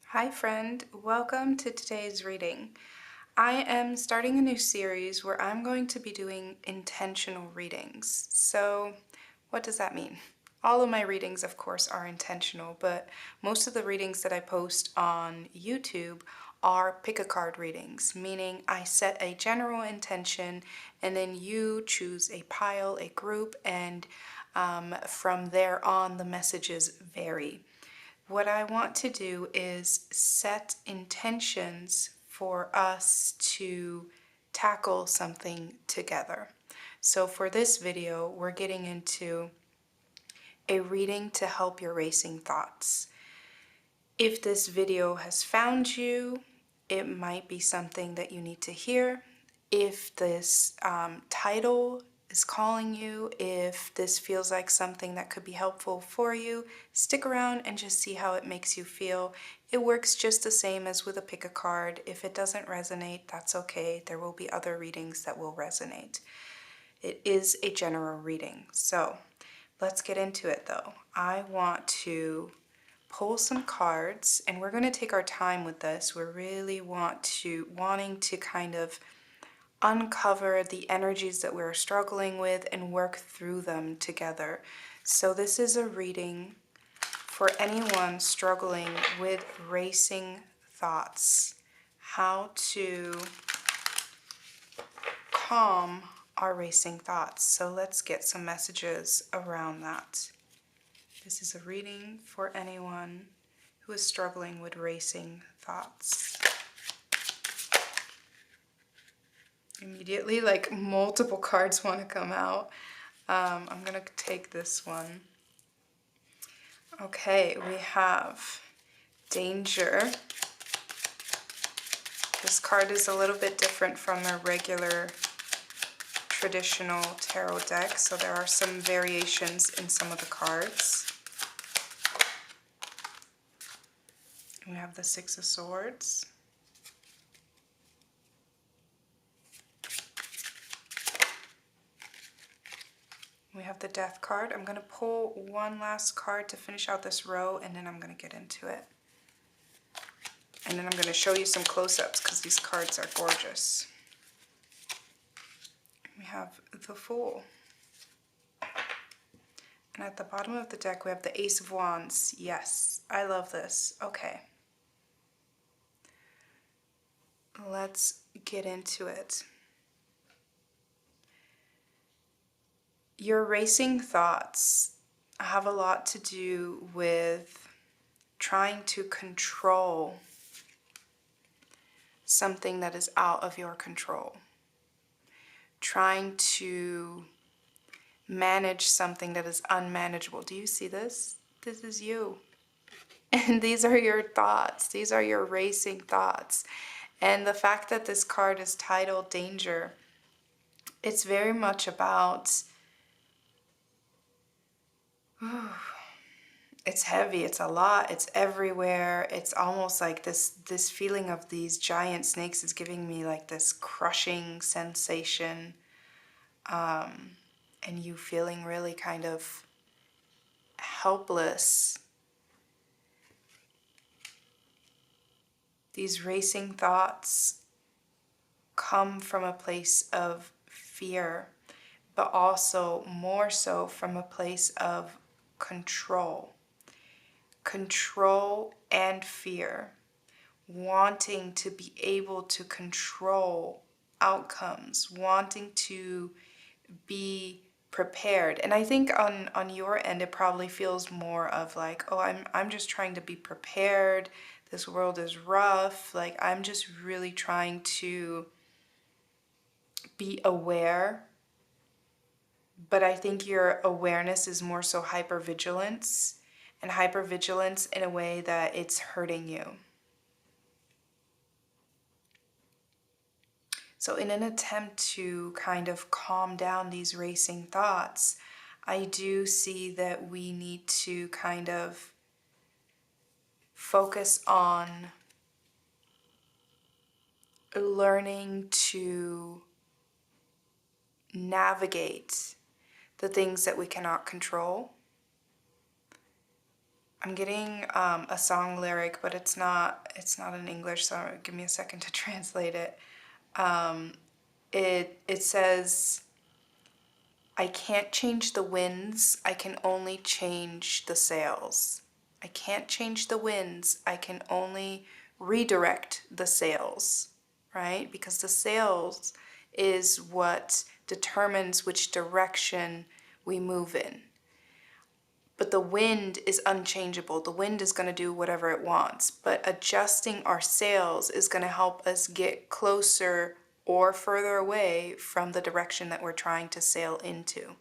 Hi friend, welcome to today's reading. I am starting a new series where I'm going to be doing intentional readings. So what does that mean? All of my readings, of course, are intentional, but most of the readings that I post on YouTube are pick a card readings, meaning I set a general intention and then you choose a pile, a group, and from there on the messages vary. What I want to do is set intentions for us to tackle something together. So for this video, we're getting into a reading to help your racing thoughts. If this video has found you, it might be something that you need to hear. If this title is calling you, if this feels like something that could be helpful for you, stick around and just see how it makes you feel. It works just the same as with a pick a card. If it doesn't resonate, that's okay. There will be other readings that will resonate. It is a general reading. So let's get into it though. I want to pull some cards and we're going to take our time with this. We're really wanting to kind of uncover the energies that we're struggling with and work through them together. So this is a reading for anyone struggling with racing thoughts, how to calm our racing thoughts. So let's get some messages around that. This is a reading for anyone who is struggling with racing thoughts. Immediately, like multiple cards want to come out. I'm going to take this one. Okay, we have Danger. This card is a little bit different from a regular traditional tarot deck, so there are some variations in some of the cards. We have the Six of Swords. We have the Death card. I'm going to pull one last card to finish out this row, and then I'm going to get into it. And then I'm going to show you some close-ups because these cards are gorgeous. We have the Fool. And at the bottom of the deck, we have the Ace of Wands. Yes, I love this. Okay. Let's get into it. Your racing thoughts have a lot to do with trying to control something that is out of your control. Trying to manage something that is unmanageable. Do you see this? This is you. And these are your thoughts. These are your racing thoughts. And the fact that this card is titled Danger, it's very much about, it's heavy, it's a lot, it's everywhere. It's almost like this feeling of these giant snakes is giving me like this crushing sensation. And you feeling really kind of helpless. These racing thoughts come from a place of fear, but also more so from a place of control. Control and fear. Wanting to be able to control outcomes. Wanting to be prepared. And I think on your end, it probably feels more of like, oh, I'm just trying to be prepared. This world is rough. Like, I'm just really trying to be aware. But I think your awareness is more so hypervigilance, and hypervigilance in a way that it's hurting you. So in an attempt to kind of calm down these racing thoughts, I do see that we need to kind of focus on learning to navigate the things that we cannot control. I'm getting a song lyric, but it's not in English, so give me a second to translate it. It says, I can't change the winds, I can only change the sails. I can't change the winds, I can only redirect the sails, right? Because the sails is what determines which direction we move in. But the wind is unchangeable. The wind is going to do whatever it wants. But adjusting our sails is going to help us get closer or further away from the direction that we're trying to sail into.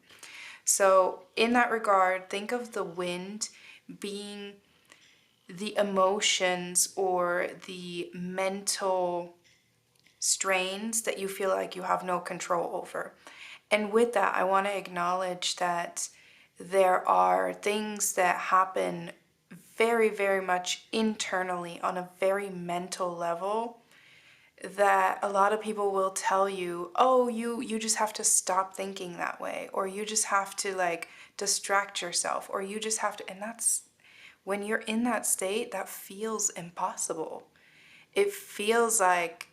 So in that regard, think of the wind being the emotions or the mental strains that you feel like you have no control over. And with that, I want to acknowledge that there are things that happen very, very much internally on a very mental level that a lot of people will tell you, oh, you just have to stop thinking that way, or you just have to like distract yourself, or you just have to, and that's, when you're in that state, that feels impossible. It feels like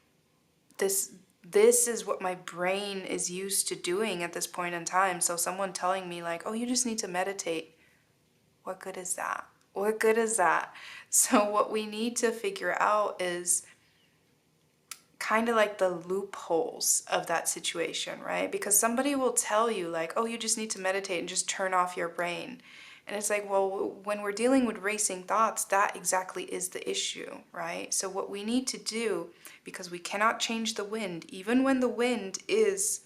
this is what my brain is used to doing at this point in time. So someone telling me like, oh, you just need to meditate. What good is that? What good is that? So what we need to figure out is kind of like the loopholes of that situation, right? Because somebody will tell you like, oh, you just need to meditate and just turn off your brain. And it's like, well, when we're dealing with racing thoughts, that exactly is the issue, right? So what we need to do, because we cannot change the wind, even when the wind is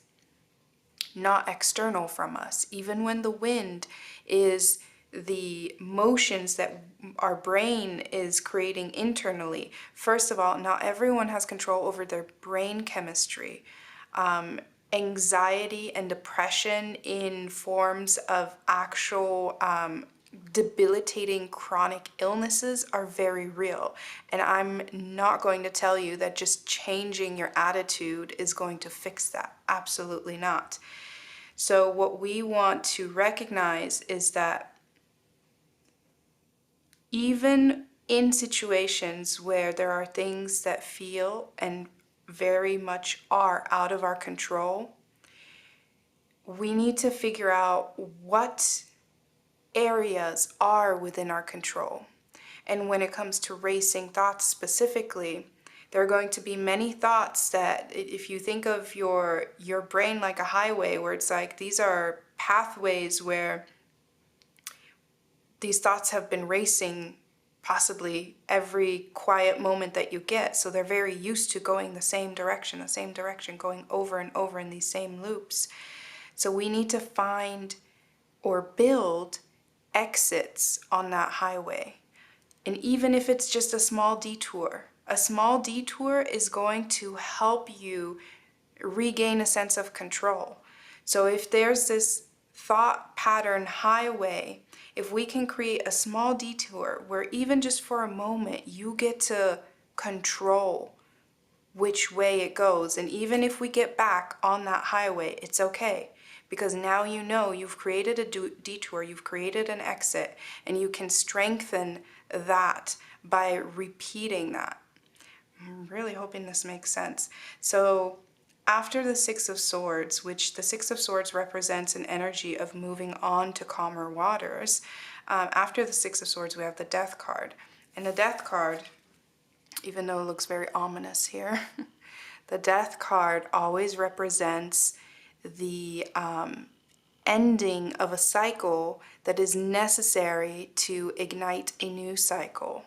not external from us, even when the wind is the motions that our brain is creating internally. First of all, not everyone has control over their brain chemistry. Anxiety and depression in forms of actual debilitating chronic illnesses are very real. And I'm not going to tell you that just changing your attitude is going to fix that. Absolutely not. So what we want to recognize is that even in situations where there are things that feel and very much are out of our control, we need to figure out what areas are within our control. And when it comes to racing thoughts specifically, there are going to be many thoughts that, if you think of your brain like a highway, where it's like these are pathways where these thoughts have been racing possibly every quiet moment that you get. So they're very used to going the same direction, going over and over in these same loops. So we need to find or build exits on that highway. And even if it's just a small detour is going to help you regain a sense of control. So if there's this thought pattern highway, if we can create a small detour where even just for a moment you get to control which way it goes, and even if we get back on that highway, it's okay. Because now you know you've created a detour, you've created an exit, and you can strengthen that by repeating that. I'm really hoping this makes sense. So after the Six of Swords, which the Six of Swords represents an energy of moving on to calmer waters, after the Six of Swords we have the Death card. And the Death card, even though it looks very ominous here, the Death card always represents the ending of a cycle that is necessary to ignite a new cycle.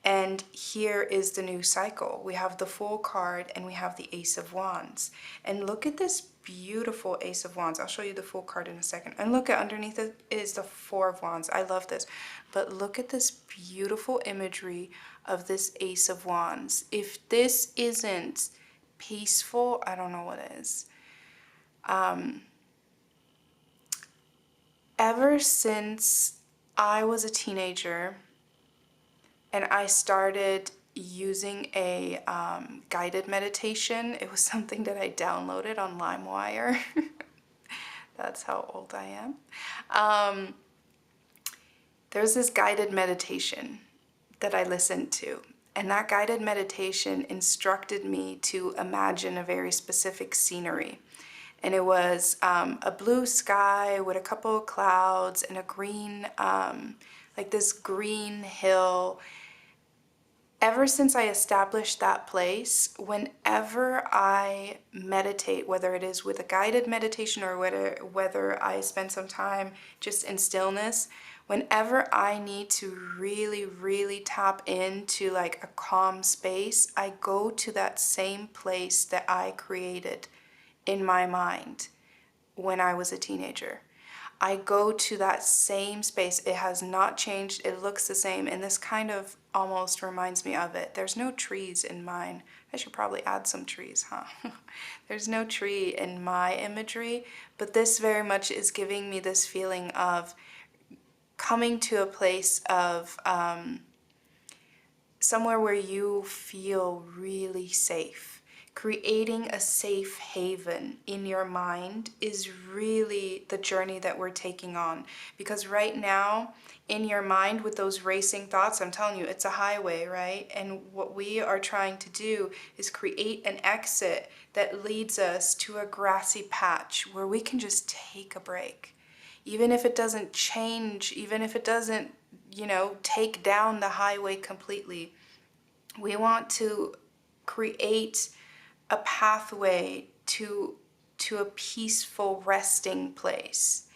And here is the new cycle. We have the Fool card and we have the Ace of Wands. And look at this beautiful Ace of Wands. I'll show you the Fool card in a second. And look at underneath it is the Four of Wands. I love this. But look at this beautiful imagery of this Ace of Wands. If this isn't peaceful, I don't know what is. Ever since I was a teenager and I started using a guided meditation, it was something that I downloaded on LimeWire. That's how old I am. Um, there's this guided meditation that I listened to, and that guided meditation instructed me to imagine a very specific scenery. And it was a blue sky with a couple of clouds and a green, like this green hill. Ever since I established that place, whenever I meditate, whether it is with a guided meditation or whether I spend some time just in stillness, whenever I need to really, really tap into like a calm space, I go to that same place that I created in my mind when I was a teenager. I go to that same space. It has not changed. It looks the same. And this kind of almost reminds me of it. There's no trees in mine. I should probably add some trees, huh? There's no tree in my imagery, but this very much is giving me this feeling of coming to a place of somewhere where you feel really safe. Creating a safe haven in your mind is really the journey that we're taking on. Because right now, in your mind with those racing thoughts, I'm telling you, it's a highway, right? And what we are trying to do is create an exit that leads us to a grassy patch where we can just take a break. Even if it doesn't change, even if it doesn't, take down the highway completely, we want to create a pathway to a peaceful resting place.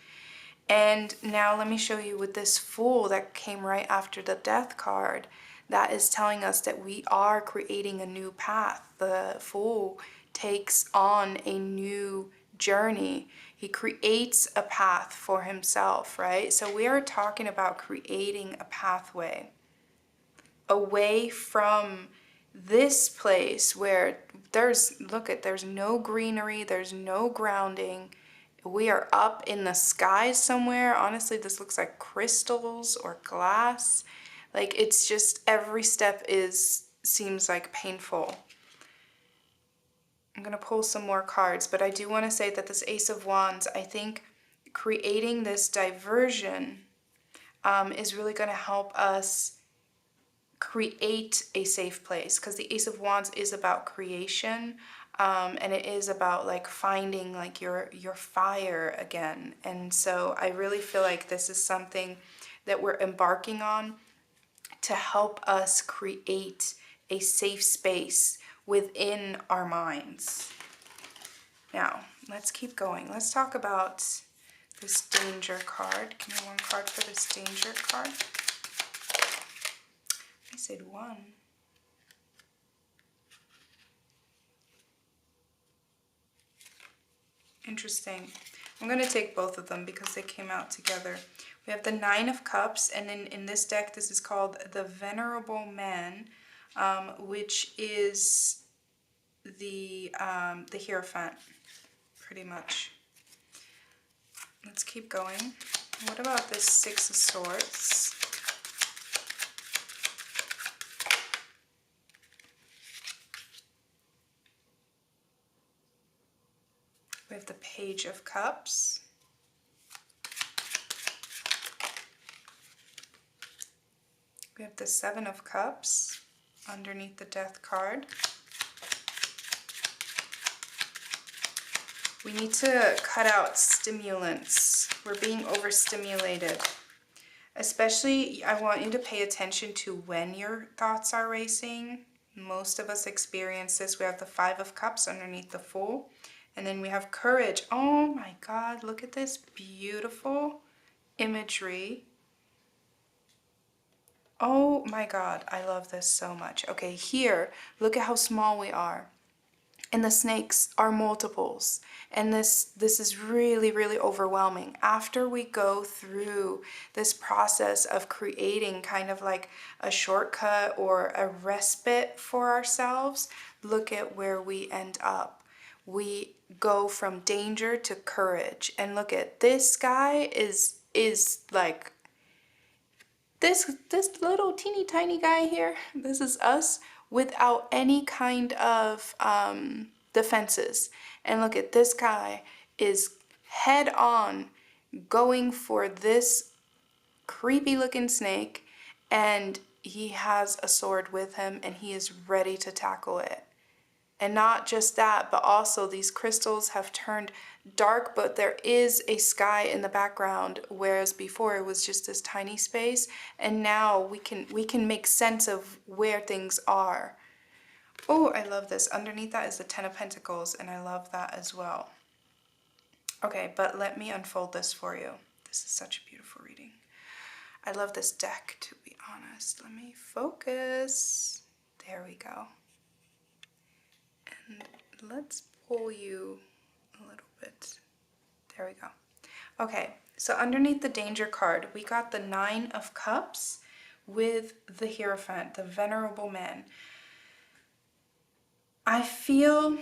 And now let me show you with this Fool that came right after the Death card, that is telling us that we are creating a new path. The Fool takes on a new journey. He creates a path for himself, right? So we are talking about creating a pathway away from this place where there's no greenery, there's no grounding. We are up in the skies somewhere. Honestly, this looks like crystals or glass. Like, it's just every step seems like painful. I'm gonna pull some more cards, but I do want to say that this Ace of Wands, I think creating this diversion is really going to help us create a safe place, because the Ace of Wands is about creation, and it is about like finding like your fire again. And so I really feel like this is something that we're embarking on to help us create a safe space within our minds. Now, let's keep going. Let's talk about this Danger card. Give me one card for this Danger card. I said one. Interesting. I'm going to take both of them because they came out together. We have the Nine of Cups, and then in this deck, this is called the Venerable Man, which is the Hierophant, pretty much. Let's keep going. What about this Six of Swords? We have the Page of Cups. We have the Seven of Cups underneath the Death card. We need to cut out stimulants. We're being overstimulated. Especially, I want you to pay attention to when your thoughts are racing. Most of us experience this. We have the Five of Cups underneath the Fool. And then we have Courage. Oh my God, look at this beautiful imagery. Oh my God, I love this so much. Okay, here, look at how small we are. And the snakes are multiples. And this is really, really overwhelming. After we go through this process of creating kind of like a shortcut or a respite for ourselves, look at where we end up. We go from danger to courage. And look at this guy is like this little teeny tiny guy here. This is us without any kind of defenses. And look at this guy is head on going for this creepy looking snake, and he has a sword with him and he is ready to tackle it. And not just that, but also these crystals have turned dark, but there is a sky in the background, whereas before it was just this tiny space, and now we can make sense of where things are. Oh, I love this. Underneath that is the Ten of Pentacles, and I love that as well. Okay, but let me unfold this for you. This is such a beautiful reading. I love this deck, to be honest. Let me focus. There we go. And let's pull you a little bit. There we go. Okay, so underneath the Danger card, we got the Nine of Cups with the Hierophant, the Venerable Man. I feel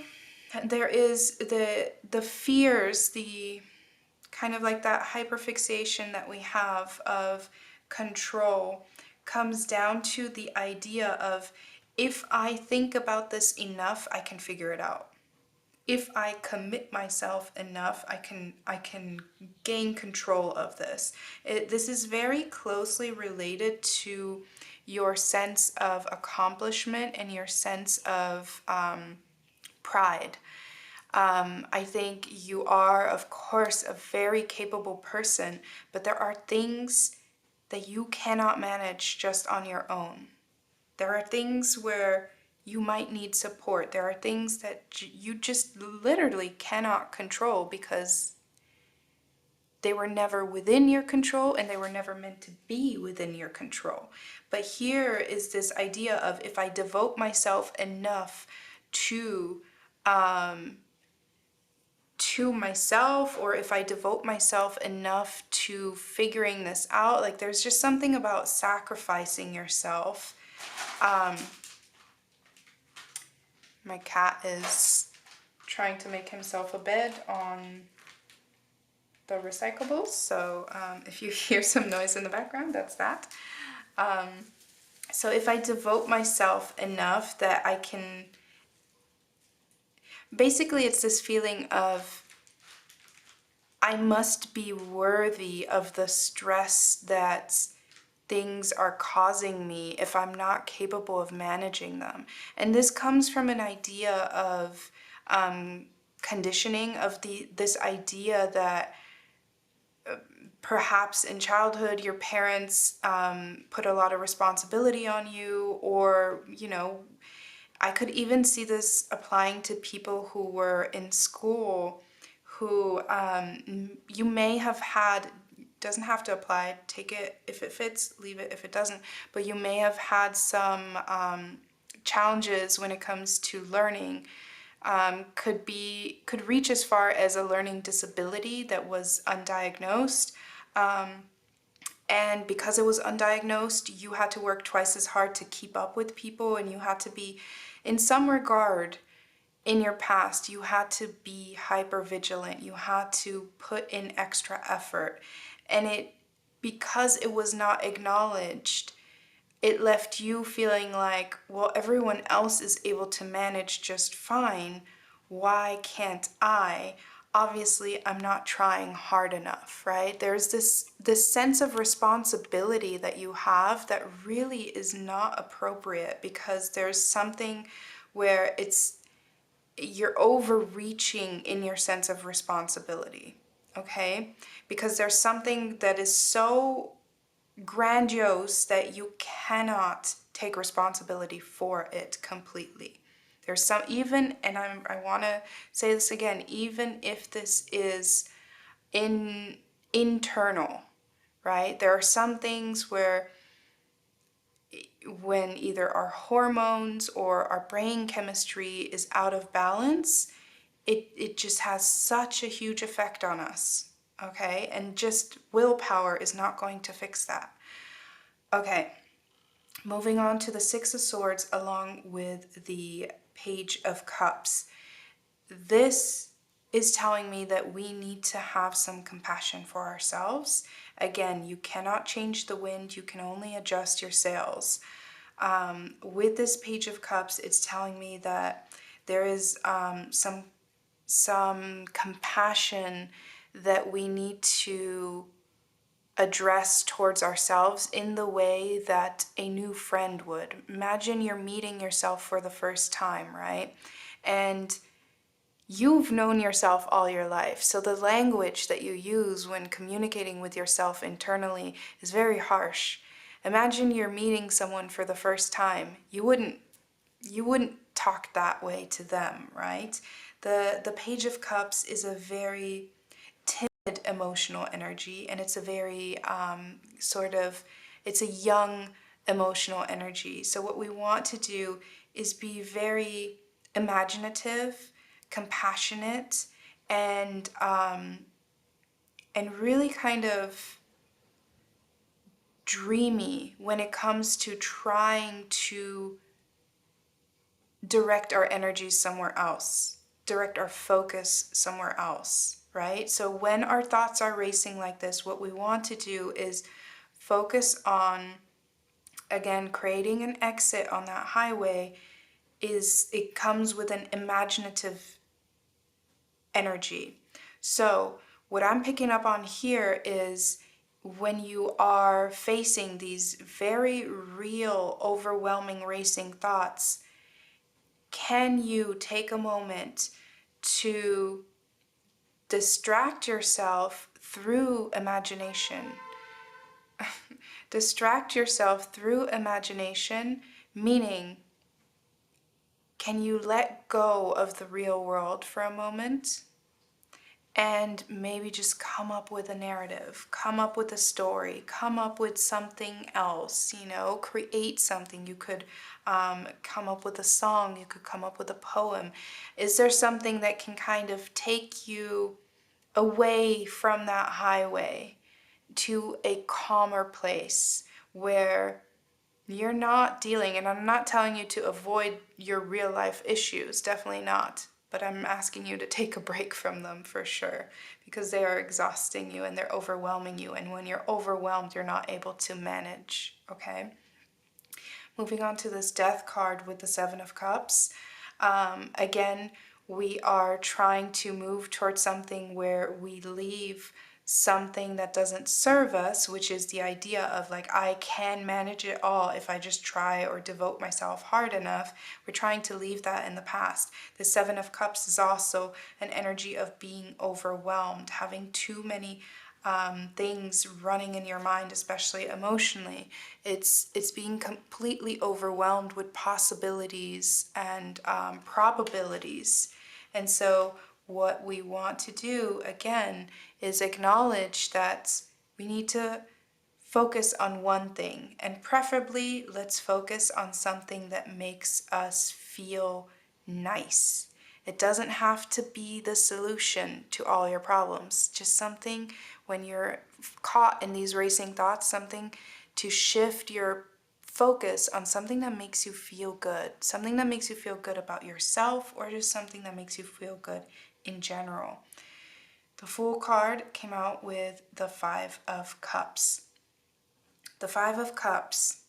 there is the fears, the kind of like that hyperfixation that we have of control comes down to the idea of, if I think about this enough, I can figure it out. If I commit myself enough, I can gain control of this. This is very closely related to your sense of accomplishment and your sense of pride. I think you are, of course, a very capable person, but there are things that you cannot manage just on your own. There are things where you might need support. There are things that you just literally cannot control because they were never within your control and they were never meant to be within your control. But here is this idea of, if I devote myself enough to myself, or if I devote myself enough to figuring this out, like there's just something about sacrificing yourself. My cat is trying to make himself a bed on the recyclables, so if you hear some noise in the background, that's that. So if I devote myself enough that I can, basically it's this feeling of, I must be worthy of the stress that things are causing me if I'm not capable of managing them. And this comes from an idea of conditioning, of this idea that perhaps in childhood your parents put a lot of responsibility on you, or, you know, I could even see this applying to people who were in school who you may have had, doesn't have to apply, take it if it fits, leave it if it doesn't, but you may have had some challenges when it comes to learning. Could reach as far as a learning disability that was undiagnosed. And because it was undiagnosed, you had to work twice as hard to keep up with people, and you had to be, in some regard, in your past, you had to be hyper vigilant. You had to put in extra effort. And because it was not acknowledged, it left you feeling like, well, everyone else is able to manage just fine. Why can't I? Obviously, I'm not trying hard enough, right? There's this sense of responsibility that you have that really is not appropriate, because there's something where you're overreaching in your sense of responsibility, okay? Because there's something that is so grandiose that you cannot take responsibility for it completely. There's some, even, and I want to say this again, even if this is internal, right? There are some things where, when either our hormones or our brain chemistry is out of balance, it just has such a huge effect on us, okay? And just willpower is not going to fix that. Okay, moving on to the Six of Swords along with the Page of Cups. This is telling me that we need to have some compassion for ourselves. Again, you cannot change the wind, you can only adjust your sails. With this Page of Cups, it's telling me that there is some compassion that we need to address towards ourselves in the way that a new friend would. Imagine you're meeting yourself for the first time, right? And you've known yourself all your life. So the language that you use when communicating with yourself internally is very harsh. Imagine you're meeting someone for the first time. You wouldn't talk that way to them, right? The Page of Cups is a very emotional energy, and it's a very it's a young emotional energy. So what we want to do is be very imaginative, compassionate, and really kind of dreamy when it comes to trying to direct our energies somewhere else, direct our focus somewhere else, right? So when our thoughts are racing like this, what we want to do is focus on, again, creating an exit on that highway. It comes with an imaginative energy. So what I'm picking up on here is when you are facing these very real, overwhelming, racing thoughts, can you take a moment to distract yourself through imagination? Distract yourself through imagination, meaning, can you let go of the real world for a moment and maybe just come up with a narrative, come up with a story, come up with something else, create something. You could come up with a song, you could come up with a poem. Is there something that can kind of take you away from that highway to a calmer place where you're not dealing, and I'm not telling you to avoid your real life issues, definitely not, but I'm asking you to take a break from them for sure, because they are exhausting you and they're overwhelming you, and when you're overwhelmed, you're not able to manage, okay? Moving on to this Death card with the Seven of Cups. Again, we are trying to move towards something where we leave something that doesn't serve us, which is the idea of like, I can manage it all if I just try or devote myself hard enough. We're trying to leave that in the past. The Seven of Cups is also an energy of being overwhelmed, having too many things running in your mind, especially emotionally. It's being completely overwhelmed with possibilities and probabilities. And so what we want to do, again, is acknowledge that we need to focus on one thing, and preferably let's focus on something that makes us feel nice. It doesn't have to be the solution to all your problems, just something, when you're caught in these racing thoughts, something to shift your focus on, something that makes you feel good, something that makes you feel good about yourself, or just something that makes you feel good in general. The Fool card came out with the Five of Cups. The Five of Cups,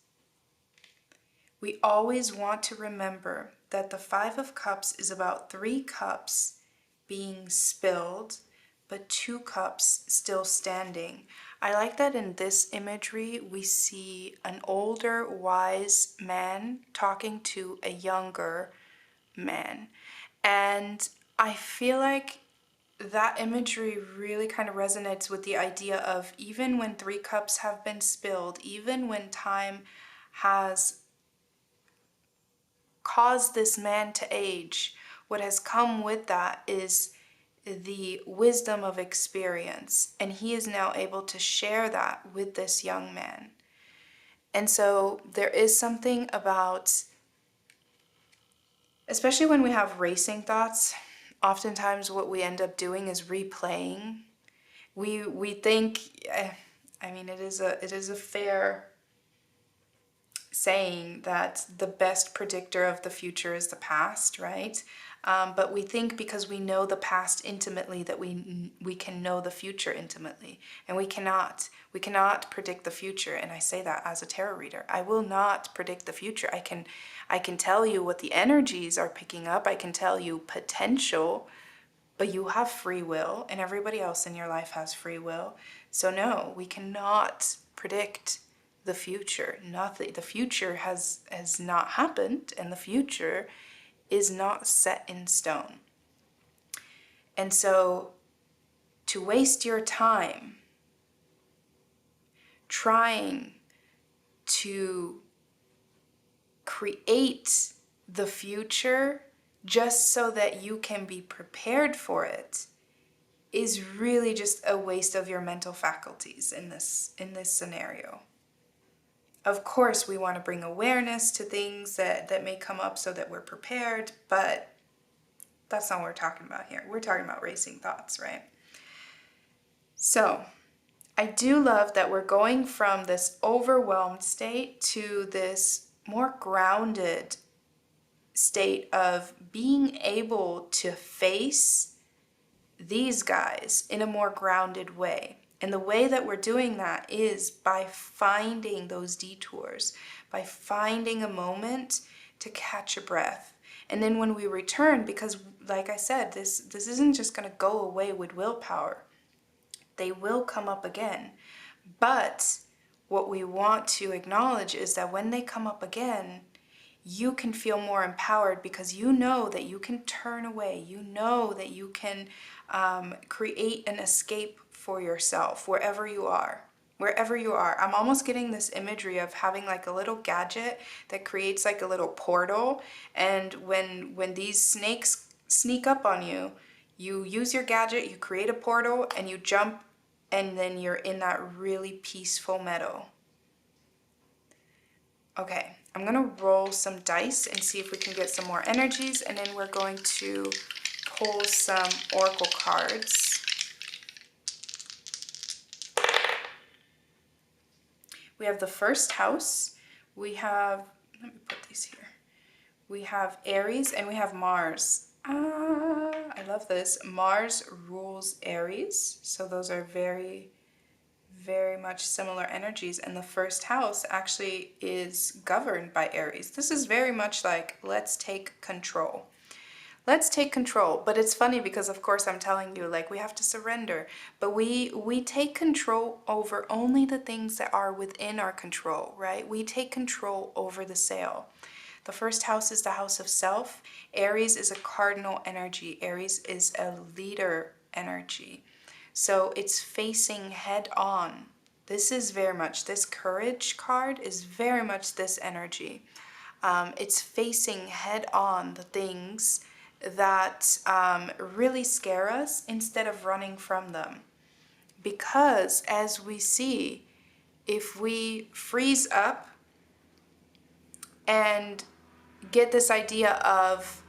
we always want to remember that the Five of Cups is about 3 cups being spilled, but 2 cups still standing. I like that in this imagery we see an older, wise man talking to a younger man. And I feel like that imagery really kind of resonates with the idea of, even when 3 cups have been spilled, even when time has caused this man to age, what has come with that is the wisdom of experience, and he is now able to share that with this young man. And so there is something about, especially when we have racing thoughts, oftentimes what we end up doing is replaying. We think, it is a fair saying that the best predictor of the future is the past, right? But we think because we know the past intimately that we can know the future intimately, and we cannot. We cannot predict the future, and I say that as a tarot reader. I will not predict the future. I can tell you what the energies are picking up. I can tell you potential, but you have free will and everybody else in your life has free will. So no, we cannot predict the future. Nothing, the future has not happened, and the future is not set in stone. And so to waste your time trying to create the future just so that you can be prepared for it is really just a waste of your mental faculties in this scenario. Of course, we want to bring awareness to things that may come up so that we're prepared, but that's not what we're talking about here. We're talking about racing thoughts, right? So I do love that we're going from this overwhelmed state to this more grounded state of being able to face these guys in a more grounded way. And the way that we're doing that is by finding those detours, by finding a moment to catch a breath. And then when we return, because like I said, this isn't just going to go away with willpower. They will come up again. But what we want to acknowledge is that when they come up again, you can feel more empowered because you know that you can turn away. You know that you can create an escape for yourself wherever you are. Wherever you are. I'm almost getting this imagery of having like a little gadget that creates like a little portal. And when these snakes sneak up on you, you use your gadget, you create a portal, and you jump, and then you're in that really peaceful meadow. Okay, I'm gonna roll some dice and see if we can get some more energies, and then we're going to pull some oracle cards. We have the first house. We have, let me put these here. We have Aries and we have Mars. I love this. Mars rules Aries, so those are very, very much similar energies, and the first house actually is governed by Aries. This is very much like, let's take control. Let's take control. But it's funny because of course I'm telling you, like, we have to surrender, but we take control over only the things that are within our control, right? We take control over the sail. The first house is the house of self. Aries is a cardinal energy. Aries is a leader energy. So it's facing head on. This is very much, this courage card is very much this energy. It's facing head on the things that really scare us instead of running from them. Because as we see, if we freeze up and get this idea of,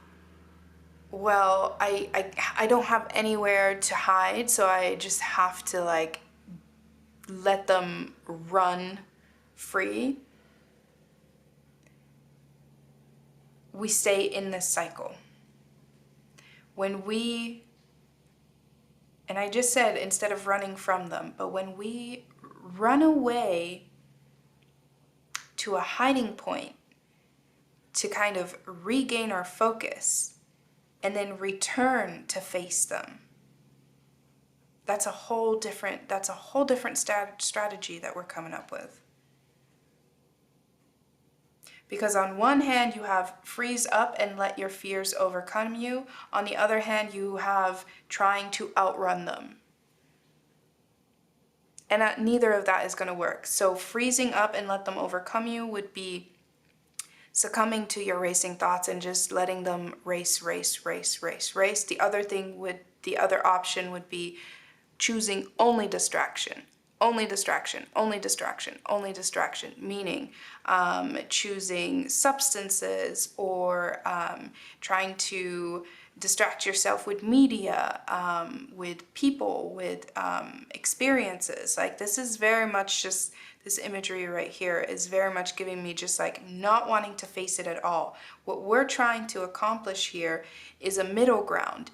well, I don't have anywhere to hide, so I just have to like let them run free, we stay in this cycle. When we, and I just said instead of running from them, but when we run away to a hiding point to kind of regain our focus and then return to face them, that's a whole different strategy that we're coming up with. Because on one hand, you have freeze up and let your fears overcome you. On the other hand, you have trying to outrun them. And neither of that is going to work. So freezing up and let them overcome you would be succumbing to your racing thoughts and just letting them race. The other option would be choosing only distraction. Only distraction, meaning choosing substances or trying to distract yourself with media, with people, with experiences. Like, this is very much just, this imagery right here is very much giving me just like not wanting to face it at all. What we're trying to accomplish here is a middle ground.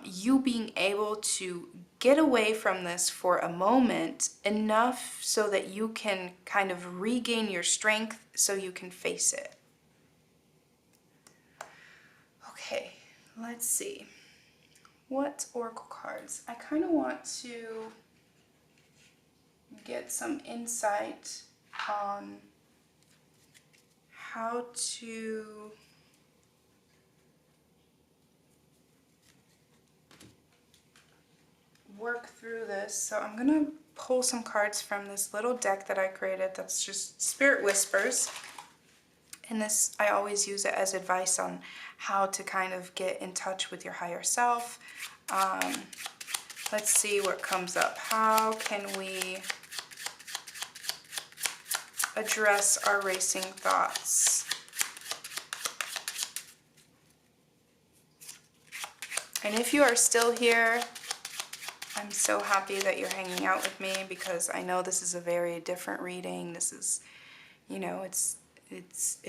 You being able to get away from this for a moment enough so that you can kind of regain your strength so you can face it. Okay, let's see. What oracle cards? I kind of want to get some insight on how to work through this. So I'm gonna pull some cards from this little deck that I created that's just Spirit Whispers. And this, I always use it as advice on how to kind of get in touch with your higher self. Let's see what comes up. How can we address our racing thoughts? And if you are still here, I'm so happy that you're hanging out with me, because I know this is a very different reading. This is, you know, it's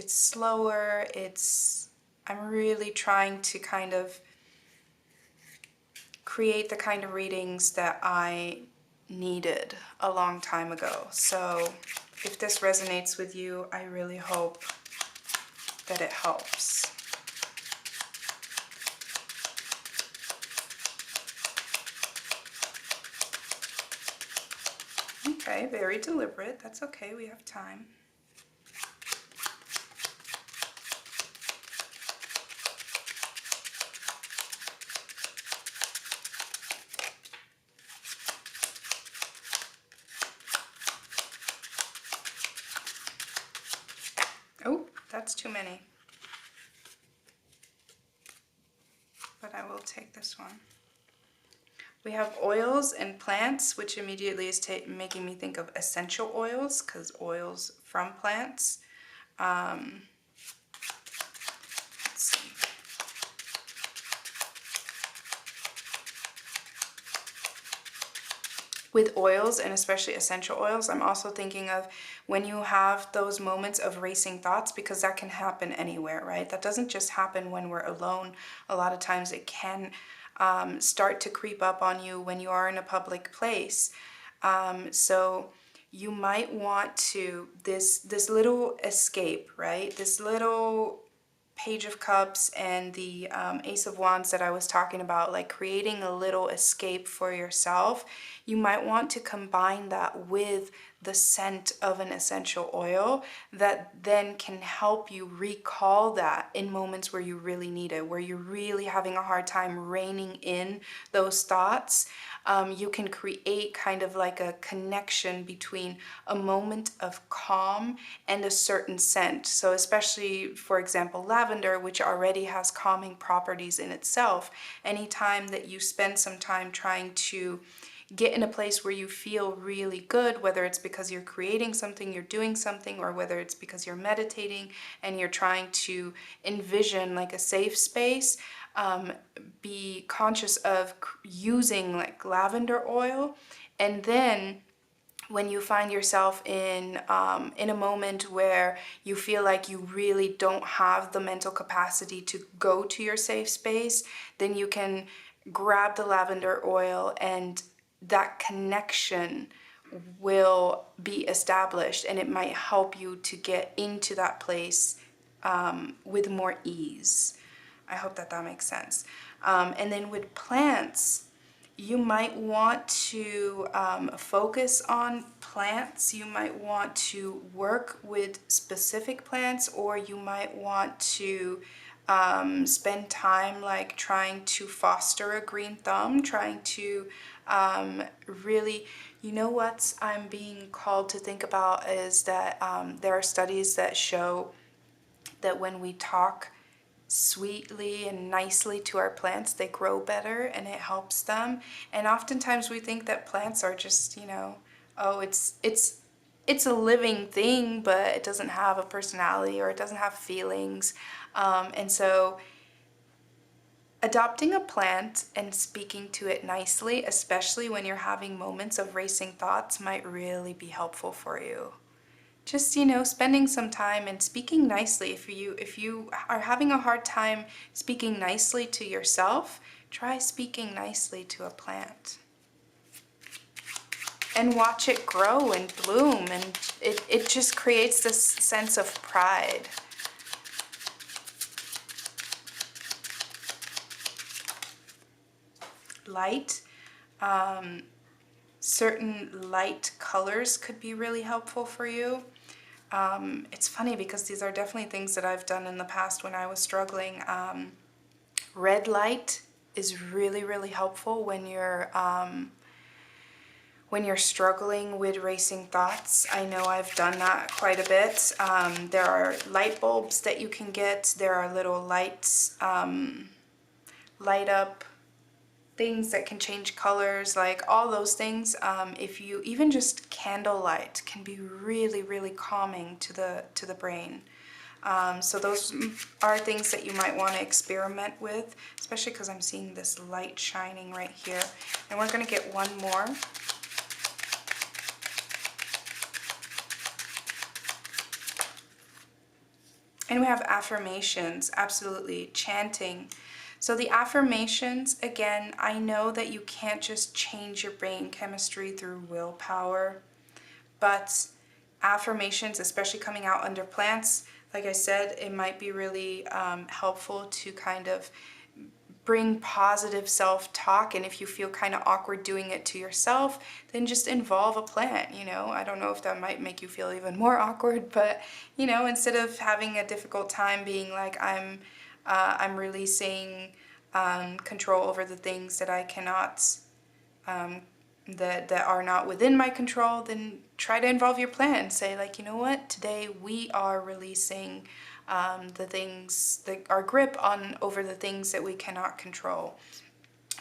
slower. I'm really trying to kind of create the kind of readings that I needed a long time ago. So if this resonates with you, I really hope that it helps. Okay, very deliberate. That's okay, we have time. Oh, that's too many. But I will take this one. We have oils and plants, which immediately is making me think of essential oils, because oils from plants. Let's see. With oils, and especially essential oils, I'm also thinking of when you have those moments of racing thoughts, because that can happen anywhere, right? That doesn't just happen when we're alone. A lot of times it can start to creep up on you when you are in a public place. So you might want to, this little escape, right? This little Page of Cups and the Ace of Wands that I was talking about, like creating a little escape for yourself, you might want to combine that with the scent of an essential oil that then can help you recall that in moments where you really need it, where you're really having a hard time reining in those thoughts. You can create kind of like a connection between a moment of calm and a certain scent. So especially, for example, lavender, which already has calming properties in itself, anytime that you spend some time trying to get in a place where you feel really good, whether it's because you're creating something, you're doing something, or whether it's because you're meditating and you're trying to envision like a safe space, be conscious of using like lavender oil. And then when you find yourself in a moment where you feel like you really don't have the mental capacity to go to your safe space, then you can grab the lavender oil, and that connection will be established, and it might help you to get into that place with more ease. I hope that that makes sense. And then with plants, you might want to focus on plants. You might want to work with specific plants, or you might want to spend time like trying to foster a green thumb, trying to really, you know what I'm being called to think about is that there are studies that show that when we talk sweetly and nicely to our plants, they grow better and it helps them. And oftentimes we think that plants are just, you know, oh, it's a living thing, but it doesn't have a personality or it doesn't have feelings. And so adopting a plant and speaking to it nicely, especially when you're having moments of racing thoughts, might really be helpful for you. Just, you know, spending some time and speaking nicely. If you are having a hard time speaking nicely to yourself, try speaking nicely to a plant. And watch it grow and bloom, and it just creates this sense of pride. light. Certain light colors could be really helpful for you. It's funny because these are definitely things that I've done in the past when I was struggling. Red light is really, really helpful when you're struggling with racing thoughts. I know I've done that quite a bit. There are light bulbs that you can get. There are little lights, light up things that can change colors, like all those things. If you even just candlelight can be really, really calming to the brain. So those are things that you might want to experiment with, especially because I'm seeing this light shining right here. And we're going to get one more. And we have affirmations, absolutely, chanting. So the affirmations, again, I know that you can't just change your brain chemistry through willpower, but affirmations, especially coming out under plants, like I said, it might be really helpful to kind of bring positive self-talk. And if you feel kind of awkward doing it to yourself, then just involve a plant, you know. I don't know if that might make you feel even more awkward, but you know, instead of having a difficult time being like I'm releasing control over the things that I cannot that are not within my control, then try to involve your plant. Say like, you know what, today we are releasing the things, our grip on over the things that we cannot control.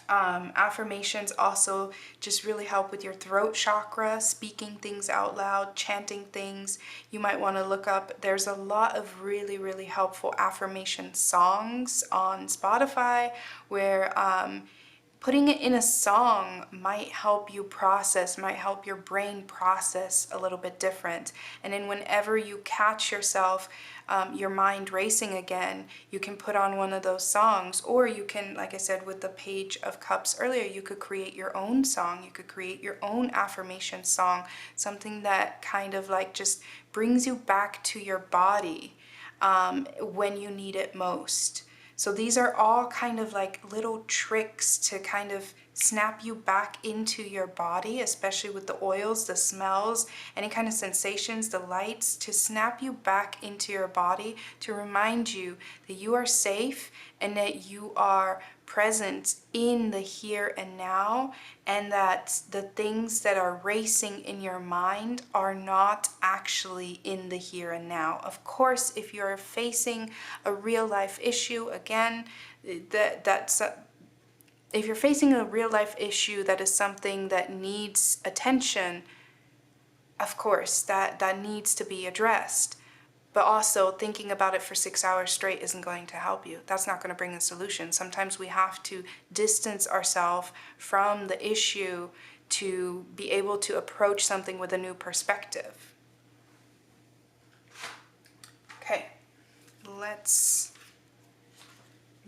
Affirmations also just really help with your throat chakra, speaking things out loud, chanting things. You might want to look up, there's a lot of really, really helpful affirmation songs on Spotify where putting it in a song might help you process, might help your brain process a little bit different. And then whenever you catch yourself, your mind racing again, you can put on one of those songs, or you can, like I said, with the Page of Cups earlier, you could create your own song. You could create your own affirmation song, something that kind of like just brings you back to your body when you need it most. So these are all kind of like little tricks to kind of snap you back into your body, especially with the oils, the smells, any kind of sensations, the lights, to snap you back into your body, to remind you that you are safe and that you are present in the here and now, and that the things that are racing in your mind are not actually in the here and now. Of course, if you're facing a real life issue, again, if you're facing a real life issue that is something that needs attention, of course, that needs to be addressed. But also thinking about it for 6 hours straight isn't going to help you. That's not going to bring a solution. Sometimes we have to distance ourselves from the issue to be able to approach something with a new perspective. Okay, let's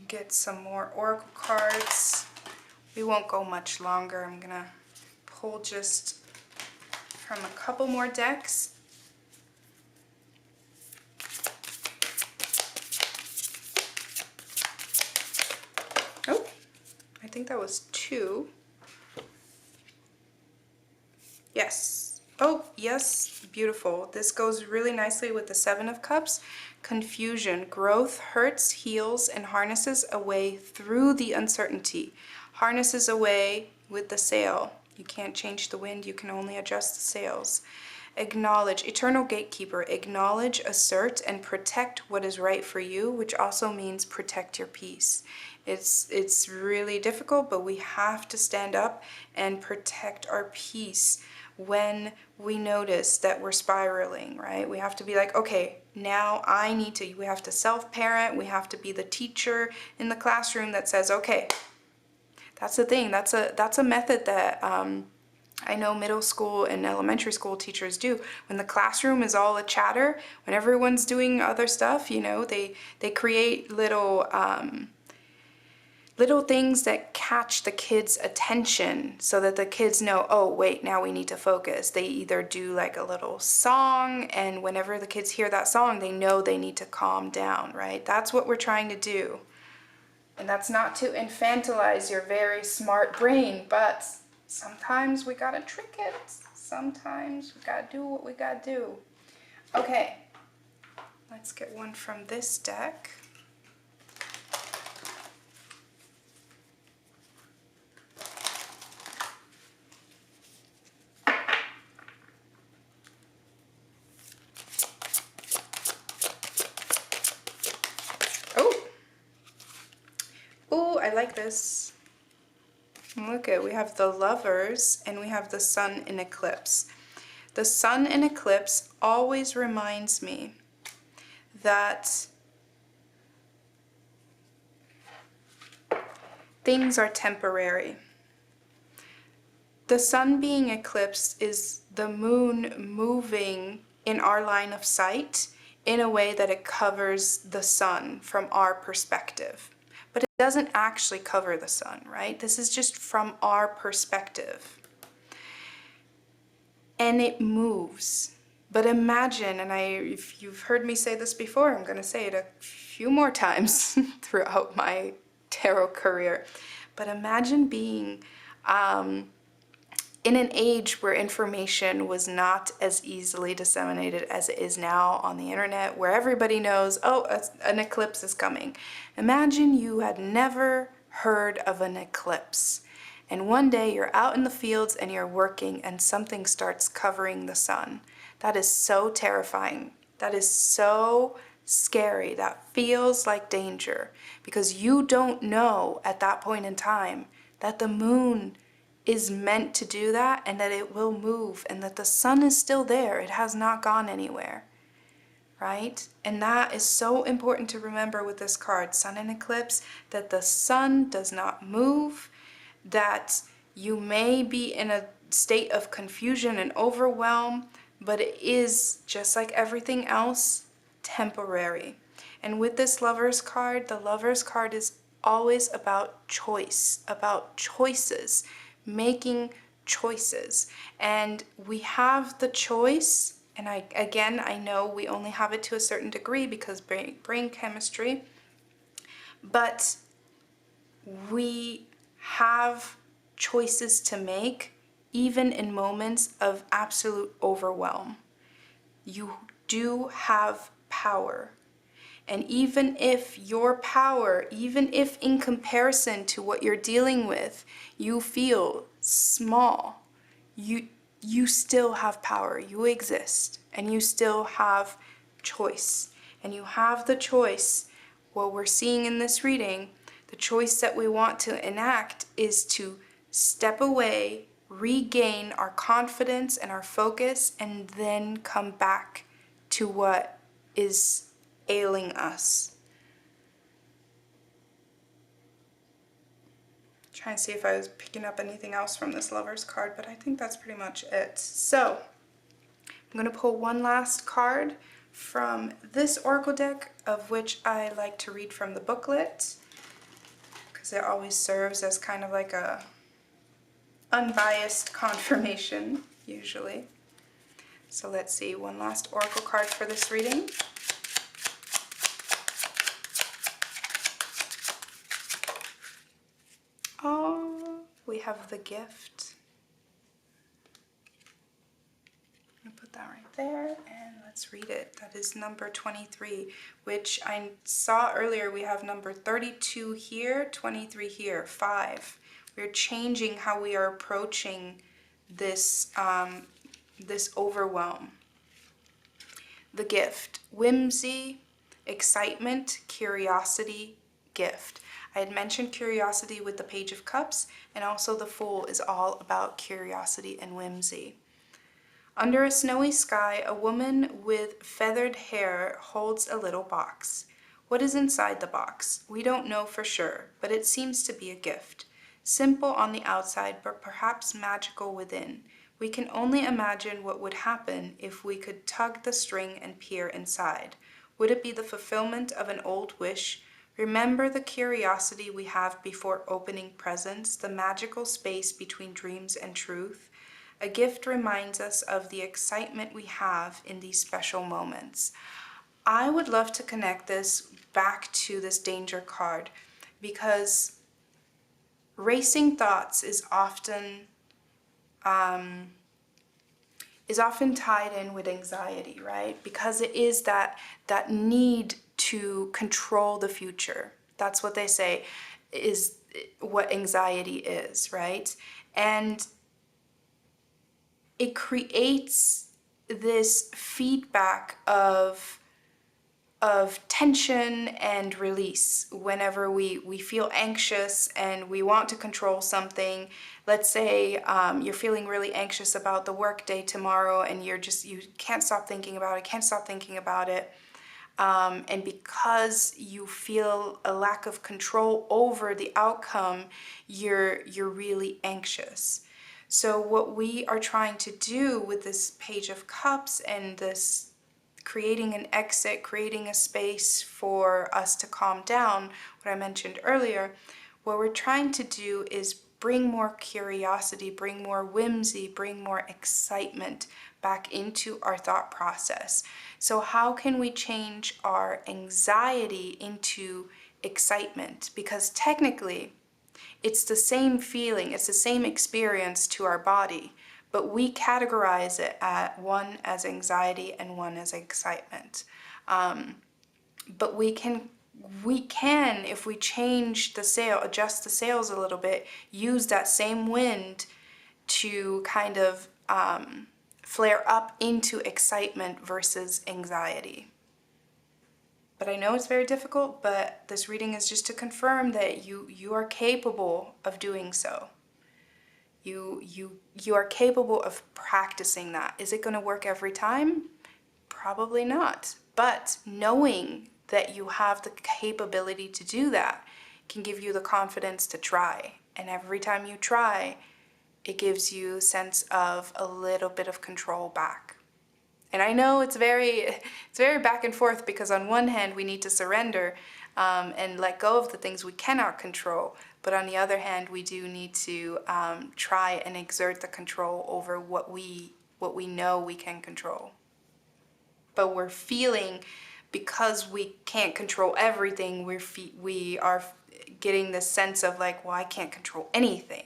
get some more oracle cards. We won't go much longer. I'm gonna pull just from a couple more decks. Oh, I think that was 2. Yes. Oh, yes. Beautiful. This goes really nicely with the 7 of Cups. Confusion. Growth hurts, heals, and harnesses a way through the uncertainty. Harnesses away with the sail. You can't change the wind. You can only adjust the sails. Acknowledge. Eternal gatekeeper. Acknowledge, assert, and protect what is right for you, which also means protect your peace. It's really difficult, but we have to stand up and protect our peace when we notice that we're spiraling, right? We have to be like, okay, now we have to self-parent, we have to be the teacher in the classroom that says, okay, that's the thing, that's a method that I know middle school and elementary school teachers do. When the classroom is all a chatter, when everyone's doing other stuff, you know, they create little things that catch the kids' attention so that the kids know, oh, wait, now we need to focus. They either do like a little song, and whenever the kids hear that song, they know they need to calm down, right? That's what we're trying to do. And that's not to infantilize your very smart brain, but sometimes we gotta trick it. Sometimes we gotta do what we gotta do. Okay, let's get one from this deck. Oh, I like this. Look at, we have the Lovers and we have the Sun in eclipse. The Sun in eclipse always reminds me that things are temporary. The Sun being eclipsed is the moon moving in our line of sight in a way that it covers the sun from our perspective. But it doesn't actually cover the sun, right? This is just from our perspective. And it moves. But imagine, and if you've heard me say this before, I'm going to say it a few more times throughout my tarot career. But imagine being in an age where information was not as easily disseminated as it is now on the internet, where everybody knows, oh, an eclipse is coming. Imagine you had never heard of an eclipse, and one day you're out in the fields and you're working and something starts covering the sun. That is so terrifying. That is so scary. That feels like danger, because you don't know at that point in time that the moon is meant to do that, and that it will move, and that the sun is still there. It has not gone anywhere, right? And that is so important to remember with this card, Sun in eclipse, that the sun does not move, that you may be in a state of confusion and overwhelm, but it is, just like everything else, temporary. And with this Lovers card, the Lovers card is always about choice, about choices, making choices. And we have the choice, and I know we only have it to a certain degree because brain chemistry, but we have choices to make even in moments of absolute overwhelm. You do have power. And even if your power, even if in comparison to what you're dealing with, you feel small, you still have power. You exist, and you still have choice. And you have the choice. What we're seeing in this reading, the choice that we want to enact is to step away, regain our confidence and our focus, and then come back to what is ailing us. Trying to see if I was picking up anything else from this Lovers card, but I think that's pretty much it. So I'm going to pull one last card from this Oracle deck, of which I like to read from the booklet, because it always serves as kind of like a unbiased confirmation, usually. So let's see, one last Oracle card for this reading. Oh, we have the Gift. I'm going to put that right there, and let's read it. That is number 23, which I saw earlier. We have number 32 here, 23 here, 5. We're changing how we are approaching this, this overwhelm. The Gift. Whimsy, excitement, curiosity, gift. I had mentioned curiosity with the Page of Cups, and also the Fool is all about curiosity and whimsy. Under a snowy sky, a woman with feathered hair holds a little box. What is inside the box? We don't know for sure, but it seems to be a gift. Simple on the outside, but perhaps magical within. We can only imagine what would happen if we could tug the string and peer inside. Would it be the fulfillment of an old wish? Remember the curiosity we have before opening presents, the magical space between dreams and truth. A gift reminds us of the excitement we have in these special moments. I would love to connect this back to this Danger card. because racing thoughts is often tied in with anxiety, right? Because it is that need to control the future. That's what they say is what anxiety is, right? And it creates this feedback of tension and release whenever we feel anxious and we want to control something. Let's say you're feeling really anxious about the work day tomorrow, and you can't stop thinking about it, and because you feel a lack of control over the outcome, you're really anxious. So what we are trying to do with this Page of Cups and this creating an exit, creating a space for us to calm down, what I mentioned earlier, what we're trying to do is bring more curiosity, bring more whimsy, bring more excitement back into our thought process. So how can we change our anxiety into excitement? Because technically, it's the same feeling, it's the same experience to our body, but we categorize it at one as anxiety and one as excitement. But we can, if we change the sail, adjust the sails a little bit, use that same wind to kind of flare up into excitement versus anxiety. But I know it's very difficult, but this reading is just to confirm that you are capable of doing so. You are capable of practicing that. Is it going to work every time? Probably not. But knowing that you have the capability to do that can give you the confidence to try. And every time you try, it gives you a sense of a little bit of control back. And I know it's very back and forth, because on one hand we need to surrender and let go of the things we cannot control, but on the other hand we do need to try and exert the control over what we know we can control. But we're feeling, because we can't control everything, we are getting this sense of like, well, I can't control anything.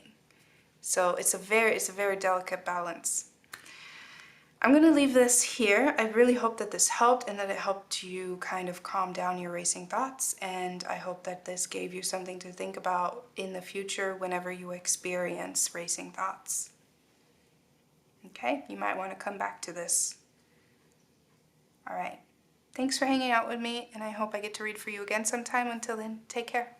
So it's a very delicate balance. I'm going to leave this here. I really hope that this helped and that it helped you kind of calm down your racing thoughts. And I hope that this gave you something to think about in the future whenever you experience racing thoughts. Okay, you might want to come back to this. All right. Thanks for hanging out with me, and I hope I get to read for you again sometime. Until then, take care.